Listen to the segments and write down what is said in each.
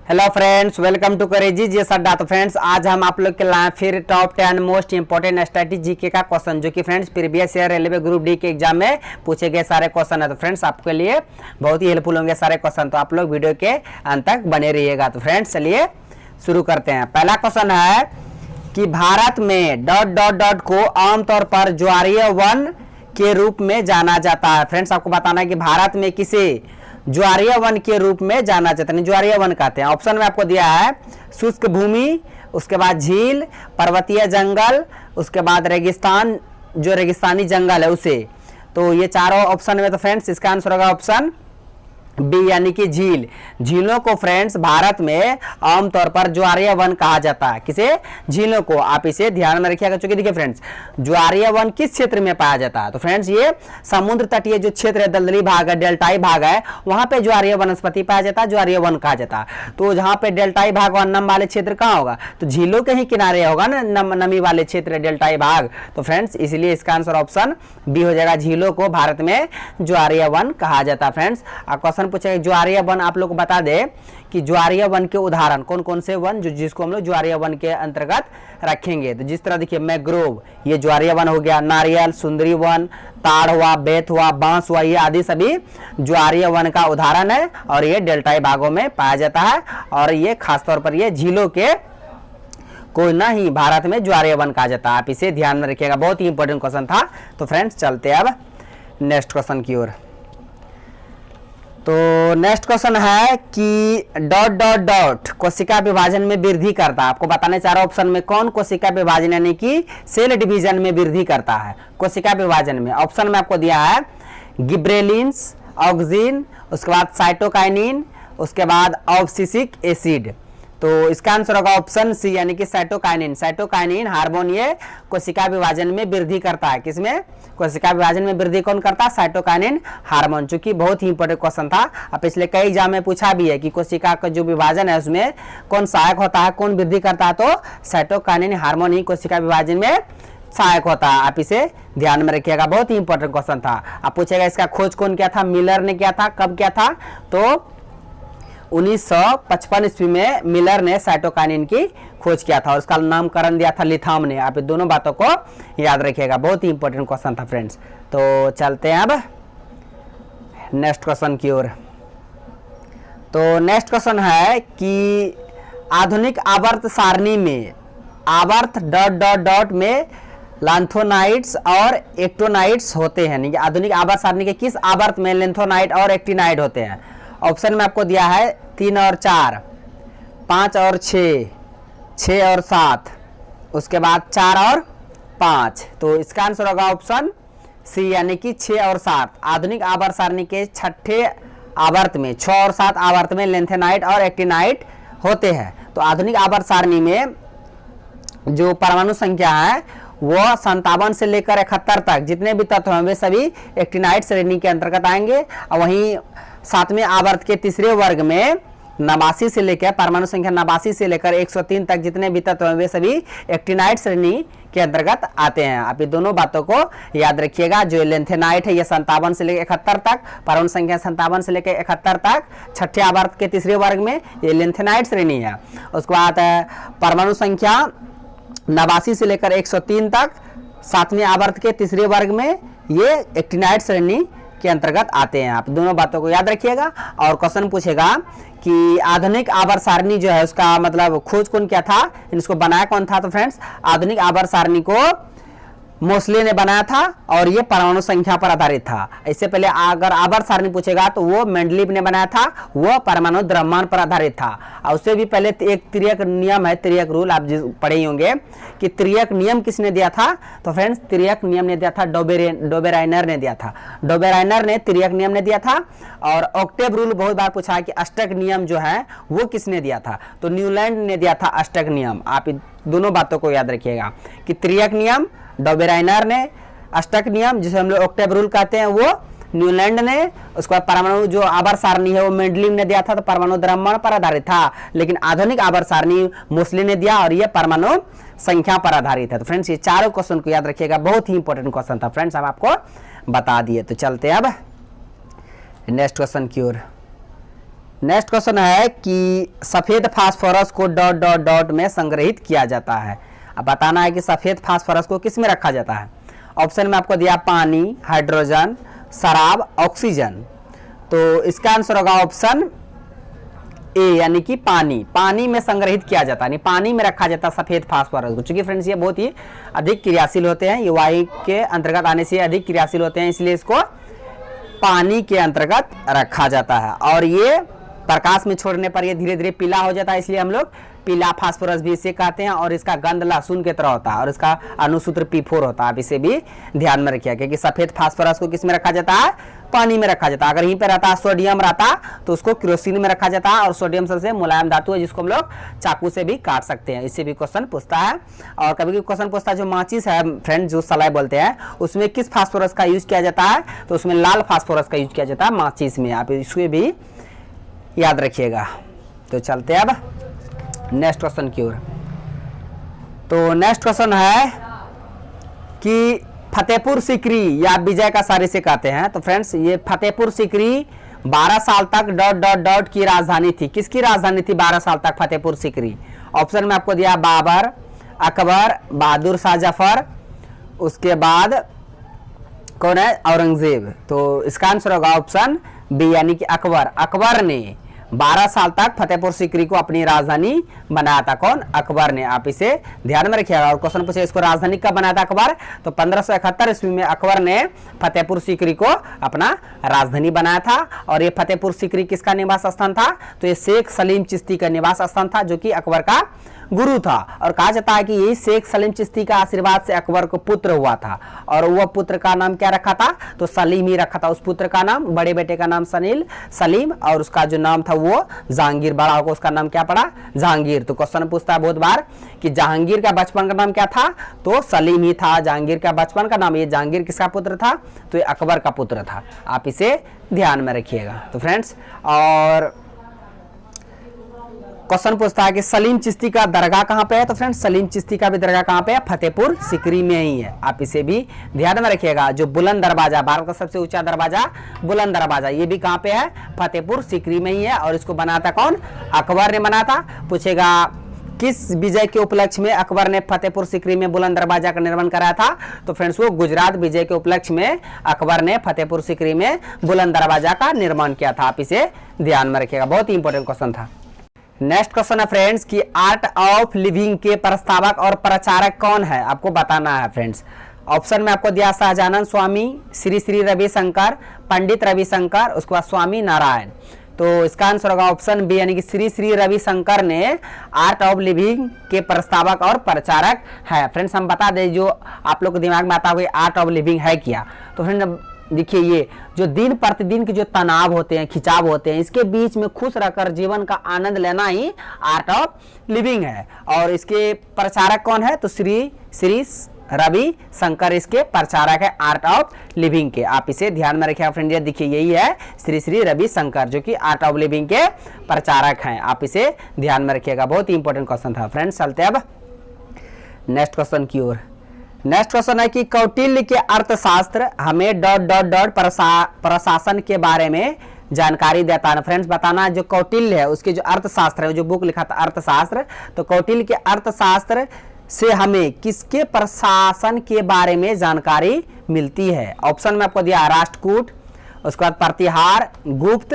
Hello friends, welcome to करेजी जी अड्डा। तो friends, आज हम आप लोग के लाए फिर top 10 most important statistics GK का क्वेश्चन, जो कि friends previous year railway group D के एग्जाम में पूछे गए सारे क्वेश्चन है। तो फ्रेंड्स, आपके लिए बहुत ही हेल्पफुल होंगे सारे क्वेश्चन, तो आप लोग वीडियो के अंत तक बने रहिएगा। तो फ्रेंड्स, चलिए शुरू करते हैं। पहला क्वेश्चन है कि भारत में डॉट डॉट डॉट को आमतौर पर ज्वारीय वन के रूप में जाना जाता है। फ्रेंड्स, आपको बताना है कि भारत में किसे ज्वारीय वन के रूप में जाना जाता है, ज्वारीय वन कहते हैं। ऑप्शन में आपको दिया है शुष्क भूमि, उसके बाद झील, पर्वतीय जंगल, उसके बाद रेगिस्तान, जो रेगिस्तानी जंगल है उसे। तो ये चारों ऑप्शन में, तो फ्रेंड्स इसका आंसर होगा ऑप्शन बी, यानी कि झील। झीलों को फ्रेंड्स भारत में आमतौर पर ज्वारीय वन कहा जाता है। किसे? झीलों को। आप इसे ध्यान में रखिएगा, क्योंकि देखिए फ्रेंड्स, ज्वारीय वन किस क्षेत्र में पाया जाता है? तो फ्रेंड्स, ये समुद्र तटीय जो क्षेत्र है, दलदली भाग है, डेल्टाई भाग है, वहां पे ज्वारीय वनस्पति पाया जाता है, ज्वारीय वन कहा जाता है। तो जहां पे डेल्टाई भाग और नम वाले क्षेत्र कहाँ होगा? तो झीलों के ही किनारे होगा ना, नमी वाले क्षेत्र, डेल्टाई भाग। तो फ्रेंड्स, इसलिए इसका आंसर ऑप्शन बी हो जाएगा। झीलों को भारत में ज्वारीय वन कहा जाता है। फ्रेंड्स, क्वेश्चन पूछे ज्वारीय वन, आप लोग को बता दे कि ज्वारीय वन के उदाहरण कौन कौन से वन जिसको हम लोग ज्वारीय वन के अंतर्गत रखेंगे। तो जिस तरह देखिए, मैग्रोव ये ज्वारीय वन हो गया, नारियल, सुंदरी वन, ताड़ हुआ, बेत हुआ, बांस हुआ, ये आदि सभी ज्वारीय वन का उदाहरण है और ये डेल्टाई भागों में पाया जाता है। और ये खासतौर पर ये झीलों के को ना ही भारत में ज्वारीय वन कहा जाता है। आप इसे ध्यान में रखिएगा, बहुत ही इंपॉर्टेंट क्वेश्चन था। तो फ्रेंड्स, चलते हैं अब नेक्स्ट क्वेश्चन की ओर। तो नेक्स्ट क्वेश्चन है कि डॉट डॉट डॉट कोशिका विभाजन में वृद्धि करता है। आपको बताने चारों ऑप्शन में कौन कोशिका विभाजन यानी कि सेल डिवीजन में वृद्धि करता है। कोशिका विभाजन में ऑप्शन में आपको दिया है गिब्रेलिन्स, ऑक्सिन, उसके बाद साइटोकाइनिन, उसके बाद ऑब्सिसिक एसिड। तो इसका आंसर होगा ऑप्शन सी, यानी कि साइटोकाइनिन। साइटोकाइनिन हार्मोन ये कोशिका विभाजन में वृद्धि करता है। किसमें? कोशिका विभाजन में वृद्धि कौन करता है? Cytokinin hormone. चूंकि बहुत ही इंपॉर्टेंट क्वेश्चन था, अब पिछले कई एग्जाम में पूछा भी है कि कोशिका का जो विभाजन है उसमें कौन सहायक होता है, कौन वृद्धि करता है? तो साइटोकाइनिन हार्मोन ही कोशिका विभाजन में सहायक होता है। आप इसे ध्यान में रखिएगा, बहुत ही इंपॉर्टेंट क्वेश्चन था। आप पूछेगा इसका खोज कौन किया था? मिलर ने किया था। कब किया था? तो 1955 ईस्वी में मिलर ने साइटोकाइनिन की खोज किया था और उसका नामकरण दिया था लिथाम ने। आप दोनों बातों को याद रखिएगा, बहुत ही इंपॉर्टेंट क्वेश्चन था फ्रेंड्स। तो चलते हैं अब नेक्स्ट क्वेश्चन की ओर। तो नेक्स्ट क्वेश्चन है कि आधुनिक आवर्त सारणी में आवर्त डॉट डॉट डॉट में लैंथोनाइट्स और एक्टिनाइट्स होते हैं। आधुनिक आवर्त सारणी के किस आवर्त में लैंथोनाइट और एक्टिनाइट होते हैं? ऑप्शन में आपको दिया है 3 और 4, 5 और 6, 6 और 7, उसके बाद 4 और 5। तो इसका आंसर होगा ऑप्शन सी, यानी कि 6 और 7। आधुनिक आवर्त सारणी के छठे आवर्त में 6 और 7 आवर्त में लैंथेनाइट और एक्टिनाइट होते हैं। तो आधुनिक आवर्त सारणी में जो परमाणु संख्या है वो 57 से लेकर 71 तक जितने भी तत्व हैं वे सभी एक्टिनाइट श्रेणी के अंतर्गत आएंगे। और वहीं 7वें आवर्त के तीसरे वर्ग में 89 से लेकर परमाणु संख्या 89 से लेकर 103 तक जितने भी तत्व हैं वे सभी एक्टिनाइट श्रेणी के अंतर्गत आते हैं। आप ये दोनों बातों को याद रखिएगा। जो लैंथेनाइट है ये 57 से लेकर 71 तक, परमाणु संख्या 57 से लेकर 71 तक छठे आवर्त के तीसरे वर्ग में ये लैंथेनाइट श्रेणी है। उसके बाद परमाणु संख्या 89 से लेकर 103 तक 7वें आवर्त के तीसरे वर्ग में ये एक्टिनाइट श्रेणी के अंतर्गत आते हैं। आप दोनों बातों को याद रखिएगा। और क्वेश्चन पूछेगा कि आधुनिक आवर्त सारणी जो है उसका मतलब खोज कौन किया था, इसको बनाया कौन था? तो फ्रेंड्स, आधुनिक आवर्त सारणी को मोस्ले ने बनाया था और ये परमाणु संख्या पर आधारित था। इससे पहले अगर आवर्त सारणी पूछेगा तो वो मेंडलीव ने बनाया था, वो परमाणु द्रव्यमान पर आधारित था। और उससे भी पहले एक तिर्यक नियम है, तिर्यक रूल, आप पढ़े ही होंगे कि तिर्यक नियम किसने दिया था? तो फ्रेंड्स, तिर्यक नियम ने दिया था डोबेराइनर ने दिया था। डोबेराइनर ने तिर्यक नियम ने दिया था। और ऑक्टेव रूल बहुत बार पूछा है कि अष्टक नियम जो है वो किसने दिया था? तो न्यूलैंड ने दिया था अष्टक नियम। आप दोनों बातों को याद रखिएगा कि तिर्यक नियम डोबेराइनर ने, अष्टक नियम जिसे हम लोग ऑक्टेव रूल कहते हैं वो न्यूलैंड ने। उसके बाद परमाणु जो आवर्त सारणी है वो मेंडलीव ने दिया था, तो परमाणु द्रव्यमान पर आधारित था। लेकिन आधुनिक आवर्त सारणी मोस्ले ने दिया और ये परमाणु संख्या पर आधारित है। तो फ्रेंड्स, ये चारों क्वेश्चन को याद रखिएगा, बहुत ही इंपॉर्टेंट क्वेश्चन था फ्रेंड्स, हम आपको बता दिए। तो चलते हैं अब नेक्स्ट क्वेश्चन की ओर। नेक्स्ट क्वेश्चन है कि सफेद phosphorus co dot dot dot में संग्रहित किया जाता है। अब बताना है कि सफेद फास्फोरस को किस में रखा जाता है। ऑप्शन में आपको दिया पानी, हाइड्रोजन, शराब, ऑक्सीजन। तो इसका आंसर होगा ऑप्शन ए यानी कि पानी। पानी में संग्रहित किया जाता है, पानी में रखा जाता है सफेद फास्फोरस को। चूंकि फ्रेंड्स ये बहुत ही अधिक क्रियाशील होते हैं, ये वायु के अंतर्गत आने से अधिक क्रियाशील होते हैं, इसलिए इसको पानी के अंतर्गत रखा जाता है। और ये प्रकाश में छोड़ने पर ये धीरे धीरे पीला हो जाता है, इसलिए हम लोग पीला फास्फोरस भी इसे कहते हैं। और इसका गंध लहसुन की तरह होता है और इसका अणुसूत्र P4 होता है। आप इसे भी ध्यान में रखिए, क्योंकि सफेद फास्फोरस को किस में रखा जाता है, पानी में रखा जाता है। अगर यहीं पे रहता सोडियम रहता तो उसको केरोसिन में रखा जाता है, और सोडियम सबसे मुलायम धातु है जिसको हम लोग चाकू से भी काट सकते हैं। इससे भी क्वेश्चन पूछता है। और कभी कभी क्वेश्चन पूछता है जो माचिस है फ्रेंड, जो सलाई बोलते हैं, उसमें किस फास्फोरस का यूज किया जाता है, तो उसमें लाल फास्फोरस का यूज किया जाता है माचिस में। आप इसको भी याद रखिएगा। तो चलते हैं अब नेक्स्ट क्वेश्चन की ओर। तो नेक्स्ट क्वेश्चन है कि फतेहपुर सीकरी या विजय का सारी से कहते हैं। तो फ्रेंड्स ये फतेहपुर सीकरी 12 साल तक डॉट डॉट डॉट की राजधानी थी। किसकी राजधानी थी 12 साल तक फतेहपुर सीकरी? ऑप्शन में आपको दिया बाबर, अकबर, बहादुर शाह जफर, उसके बाद कौन है, औरंगजेब। तो इसका आंसर होगा ऑप्शन बी यानी कि अकबर। अकबर ने 12 साल तक फतेहपुर सीकरी को अपनी राजधानी बनाया था। कौन? अकबर ने। आप इसे ध्यान में रखिएगा। और क्वेश्चन पूछे इसको राजधानी कब बनाया था अकबर, तो 1571 ईस्वी में अकबर ने फतेहपुर सीकरी को अपना राजधानी बनाया था। और ये फतेहपुर सीकरी किसका निवास स्थान था, तो ये शेख सलीम चिश्ती का निवास स्थान था, जो कि अकबर का गुरु था। और कहा जाता है कि यही शेख सलीम चिश्ती का आशीर्वाद से अकबर को पुत्र हुआ था। और वह पुत्र का नाम क्या रखा था, तो सलीम ही रखा था। उस पुत्र का नाम, बड़े बेटे का नाम सलीम, और उसका जो नाम था वो जहांगीर। बड़ा होगा उसका नाम क्या पड़ा, जहांगीर। तो क्वेश्चन पूछता है बहुत बार कि जहांगीर का बचपन का नाम क्या था, तो सलीम ही था जहांगीर का बचपन का नाम। ये जहांगीर किसका पुत्र था, तो ये अकबर का पुत्र था। आप इसे ध्यान में रखिएगा। तो फ्रेंड्स, और क्वेश्चन पूछता है कि सलीम चिश्ती का दरगाह कहां पे है, तो फ्रेंड्स सलीम चिश्ती का भी दरगाह कहां पे है, फतेहपुर सीकरी में ही है। आप इसे भी ध्यान में रखिएगा। जो बुलंद दरवाजा, भारत का सबसे ऊंचा दरवाजा बुलंद दरवाजा, ये भी कहां पे है, फतेहपुर सीकरी में ही है। और इसको बनाया था कौन, अकबर ने बना था। पूछेगा किस विजय के उपलक्ष्य में अकबर ने फतेहपुर सीकरी में बुलंद दरवाजा का निर्माण कराया था, तो फ्रेंड्स वो गुजरात विजय के उपलक्ष्य में अकबर ने फतेहपुर सीकरी में बुलंद दरवाजा का निर्माण किया था। आप इसे ध्यान में रखिएगा, बहुत ही इंपॉर्टेंट क्वेश्चन था। नेक्स्ट क्वेश्चन है फ्रेंड्स कि आर्ट ऑफ लिविंग के प्रस्तावक और प्रचारक कौन है, आपको बताना है फ्रेंड्स। ऑप्शन में आपको दिया सहजानंद स्वामी, श्री श्री रविशंकर, पंडित रविशंकर, उसके बाद स्वामी नारायण। तो इसका आंसर होगा ऑप्शन बी यानी कि श्री श्री रविशंकर ने आर्ट ऑफ लिविंग के प्रस्तावक और प्रचारक है। फ्रेंड्स हम बता दें, जो आप लोग को दिमाग में आता हुआ आर्ट ऑफ लिविंग है क्या, तो फ्रेंड्स देखिए ये जो दिन प्रतिदिन के जो तनाव होते हैं, खिंचाव होते हैं, इसके बीच में खुश रहकर जीवन का आनंद लेना ही आर्ट ऑफ लिविंग है। और इसके प्रचारक कौन है, तो श्री श्री रवि शंकर इसके प्रचारक है आर्ट ऑफ लिविंग के। आप इसे ध्यान में रखिएगा फ्रेंड। ये देखिए यही है श्री श्री रवि शंकर, जो कि आर्ट ऑफ लिविंग के प्रचारक हैं। आप इसे ध्यान में रखिएगा, बहुत ही इंपॉर्टेंट क्वेश्चन था फ्रेंड्स। चलते अब नेक्स्ट क्वेश्चन की ओर। नेक्स्ट क्वेश्चन है कि कौटिल्य के अर्थशास्त्र हमें डॉट डॉट डॉट प्रशासन के बारे में जानकारी देता है। फ्रेंड्स बताना जो कौटिल्य है उसके जो अर्थशास्त्र है, जो बुक लिखा था अर्थशास्त्र, तो कौटिल्य के अर्थशास्त्र से हमें किसके प्रशासन के बारे में जानकारी मिलती है। ऑप्शन में आपको दिया राष्ट्रकूट, उसके बाद प्रतिहार, गुप्त,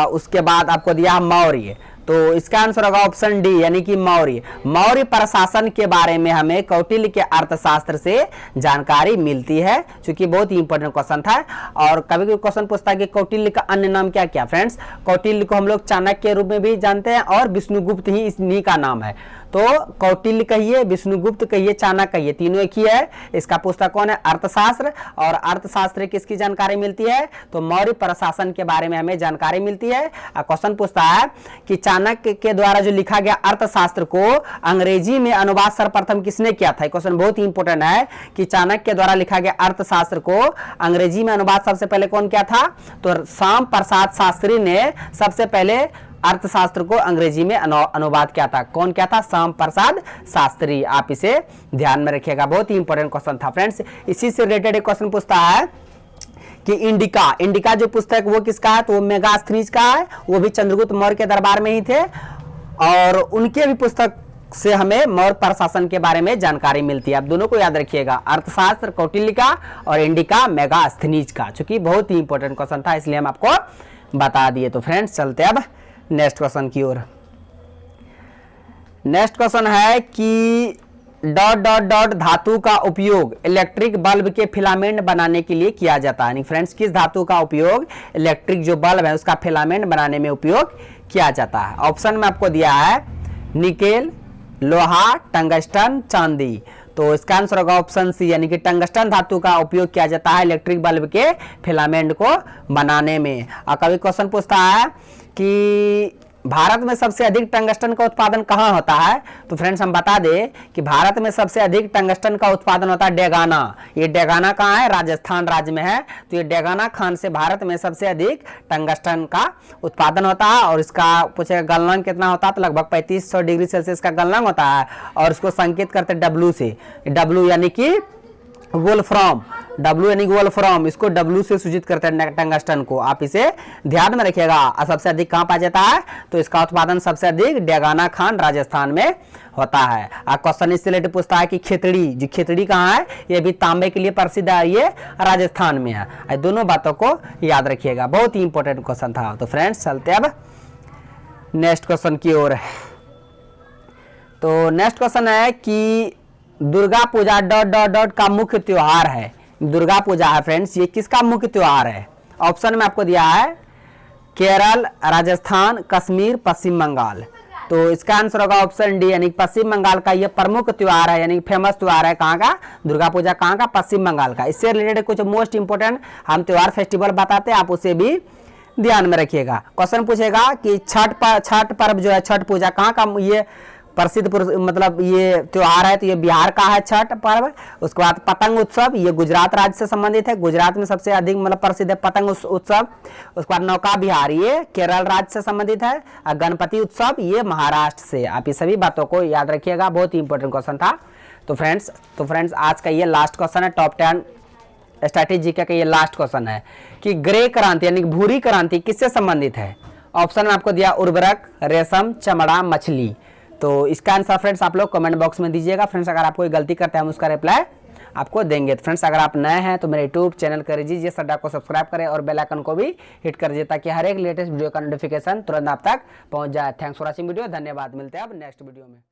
उसके बाद आपको दिया मौर्य। तो इसका आंसर होगा ऑप्शन डी यानी कि मौर्य। मौर्य प्रशासन के बारे में हमें कौटिल्य के अर्थशास्त्र से जानकारी मिलती है, क्योंकि बहुत ही इंपॉर्टेंट क्वेश्चन था। और कभी कभी क्वेश्चन पूछता है कि कौटिल्य का अन्य नाम क्या क्या। फ्रेंड्स कौटिल्य को हम लोग चाणक्य के रूप में भी जानते हैं और विष्णुगुप्त ही इन्हीं का नाम है। तो कौटिल्य कहिए, विष्णुगुप्त कहिए, चाणक्य कहिए, तीनों एक ही है। इसका पुस्तक कौन है, अर्थशास्त्र। और अर्थशास्त्र किसकी जानकारी मिलती है, तो मौर्य प्रशासन के बारे में हमें जानकारी मिलती है। क्वेश्चन पूछता है कि चाणक्य के द्वारा जो लिखा गया अर्थशास्त्र को अंग्रेजी में अनुवाद सर्वप्रथम किसने किया था। क्वेश्चन बहुत ही इंपॉर्टेंट है कि चाणक्य के द्वारा लिखा गया अर्थशास्त्र को अंग्रेजी में अनुवाद सबसे पहले कौन किया था, तो श्याम प्रसाद शास्त्री ने सबसे पहले अर्थशास्त्र को अंग्रेजी में अनुवाद किया था। कौन किया था, श्याम प्रसाद शास्त्री। आप इसे ध्यान में रखिएगा, बहुत ही इंपॉर्टेंट क्वेश्चन था फ्रेंड्स। इसी से रिलेटेड एक क्वेश्चन पूछता है कि इंडिका, इंडिका जो पुस्तक वो किसका है, तो वो मेगास्थनीज का है, वो भी चंद्रगुप्त मौर्य के दरबार में ही थे और उनके भी पुस्तक से हमें मौर्य प्रशासन के बारे में जानकारी मिलती है। आप दोनों को याद रखिएगा, अर्थशास्त्र कौटिल्य का और इंडिका मेगास्थनीज का, चूंकि बहुत ही इंपॉर्टेंट क्वेश्चन था इसलिए हम आपको बता दिए। तो फ्रेंड्स चलते अब नेक्स्ट क्वेश्चन की ओर। नेक्स्ट क्वेश्चन है कि डॉट डॉट डॉट धातु का उपयोग इलेक्ट्रिक बल्ब के फिलामेंट बनाने के लिए किया जाता है। फ्रेंड्स किस धातु का उपयोग इलेक्ट्रिक जो बल्ब है उसका फिलामेंट बनाने में उपयोग किया जाता है। ऑप्शन में आपको दिया है निकेल, लोहा, टंगस्टन, चांदी। तो इसका आंसर होगा ऑप्शन सी, यानी कि टंगस्टन धातु का उपयोग किया जाता है इलेक्ट्रिक बल्ब के फिलामेंट को बनाने में। और कभी क्वेश्चन पूछता है कि भारत में सबसे अधिक टंगस्टन का उत्पादन कहाँ होता है, तो फ्रेंड्स हम बता दें कि भारत में सबसे अधिक टंगस्टन का उत्पादन होता है डेगाना। ये डेगाना कहाँ है, राजस्थान राज्य में है। तो ये डेगाना खान से भारत में सबसे अधिक टंगस्टन का उत्पादन होता है और इसका पूछे गलनांक कितना होता है, तो लगभग 3500 डिग्री सेल्सियस का गलनांक होता है और इसको संकेत करते हैं डब्ल्यू से। डब्ल्यू यानी कि वोल्फ्राम, डब्ल्यू यानी कि वोल्फ्राम, इसको डब्ल्यू से सूचित करते हैं टंगस्टन को। आप इसे ध्यान में रखिएगा। सबसे अधिक कहाँ पाया जाता है, तो इसका उत्पादन सबसे अधिक डेगाना खान राजस्थान में होता है। क्वेश्चन इससे रिलेटेड पूछता है कि खेतड़ी, जो खेतड़ी कहाँ है, ये भी तांबे के लिए प्रसिद्ध है, ये राजस्थान में है। दोनों बातों को याद रखिएगा, बहुत ही इंपॉर्टेंट क्वेश्चन था। तो फ्रेंड्स चलते अब नेक्स्ट क्वेश्चन की ओर। तो नेक्स्ट क्वेश्चन है कि Durga Puja dot dot dot का मुख्य त्योहार है। दुर्गा पूजा है फ्रेंड्स, ये किसका मुख्य त्योहार है। ऑप्शन में आपको दिया है केरल, राजस्थान, कश्मीर, पश्चिम बंगाल। तो इसका आंसर होगा ऑप्शन डी, यानी पश्चिम बंगाल का ये प्रमुख त्योहार है, यानी फेमस त्योहार है। कहाँ का, दुर्गा पूजा कहाँ का, पश्चिम बंगाल का। इससे रिलेटेड कुछ मोस्ट इंपोर्टेंट हम त्योहार फेस्टिवल बताते हैं, आप उसे भी ध्यान में रखिएगा। क्वेश्चन पूछेगा कि छठ पर्व जो है, छठ पूजा कहाँ का ये प्रसिद्ध मतलब ये त्योहार है, तो ये बिहार का है छठ पर्व। उसके बाद पतंग उत्सव, ये गुजरात राज्य से संबंधित है, गुजरात में सबसे अधिक मतलब प्रसिद्ध है पतंग उत्सव। उसके बाद नौका विहार, ये केरल राज्य से संबंधित है। और गणपति उत्सव ये महाराष्ट्र से। आप ये सभी बातों को याद रखिएगा, बहुत ही इंपॉर्टेंट क्वेश्चन था। तो फ्रेंड्स आज का ये लास्ट क्वेश्चन है, टॉप 10 स्ट्रैटेजी का ये लास्ट क्वेश्चन है कि ग्रे क्रांति यानी भूरी क्रांति किससे संबंधित है। ऑप्शन में आपको दिया उर्वरक, रेशम, चमड़ा, मछली। तो इसका आंसर फ्रेंड्स आप लोग कमेंट बॉक्स में दीजिएगा। फ्रेंड्स अगर आप कोई गलती करते हैं हम उसका रिप्लाई आपको देंगे। तो फ्रेंड्स अगर आप नए हैं तो मेरे यूट्यूब चैनल कर दीजिए, सड्डा को सब्सक्राइब करें और बेल आइकन को भी हिट कर दीजिए ताकि हर एक लेटेस्ट वीडियो का नोटिफिकेशन तुरंत आप तक पहुंच जाए। थैंक्स फॉर वॉचिंग वीडियो, धन्यवाद। मिलते हैं अब नेक्स्ट वीडियो में।